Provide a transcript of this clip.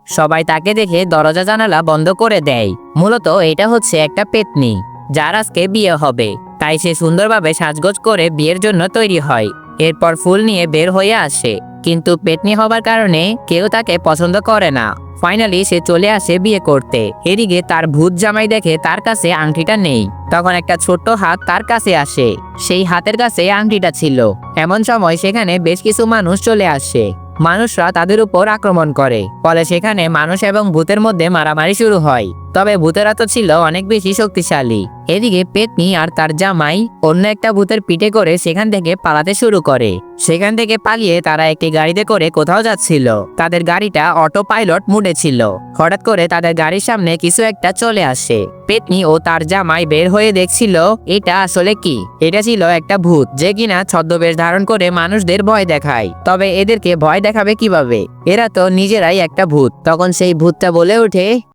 সবাই তাকে দেখে দরজা জানালা বন্ধ করে দেয়। মূলত এটা হচ্ছে একটা পেতনি, যার আজকে বিয়ে হবে। তাই সে সুন্দরভাবে সাজগোজ করে বিয়ের জন্য তৈরি হয়। এরপর ফুল নিয়ে বের হয়ে আসে, কিন্তু পেতনি হবার কারণে কেউ তাকে পছন্দ করে না। ফাইনালি সে চলে আসে বিয়ে করতে। এদিকে তার ভূত জামাই দেখে তার কাছে আংটিটা নেই। তখন একটা ছোট্ট হাত তার কাছে আসে, সেই হাতের কাছে আংটিটা ছিল। এমন সময় সেখানে বেশ কিছু মানুষ চলে আসে। মানুষরা তাদের উপর আক্রমণ করে, ফলে সেখানে মানুষ এবং ভূতের মধ্যে মারামারি শুরু হয়। তবে ভূতেরা তো ছিল অনেক বেশি শক্তিশালী। এদিকে পেতনি আর তার জামাই অন্য একটা ভূতের পিঠে করে সেখান থেকে পালাতে শুরু করে। সেখান থেকে পালিয়ে তারা একটি গাড়িতে করে কোথাও যাচ্ছিল। তাদের গাড়িটা অটো পাইলট মুডে ছিল। হঠাৎ করে তাদের গাড়ির সামনে কিছু একটা চলে আসে। পেতনি ও তার জামাই বের হয়ে দেখছিল এটা আসলে কি। এটা ছিল একটা ভূত, যে কিনা ছদ্মবেশ ধারণ করে মানুষদের ভয় দেখায়। তবে এদেরকে ভয় দেখাবে কিভাবে? এরা তো নিজেরাই একটা ভূত। তখন সেই ভূতটা বলে ওঠে,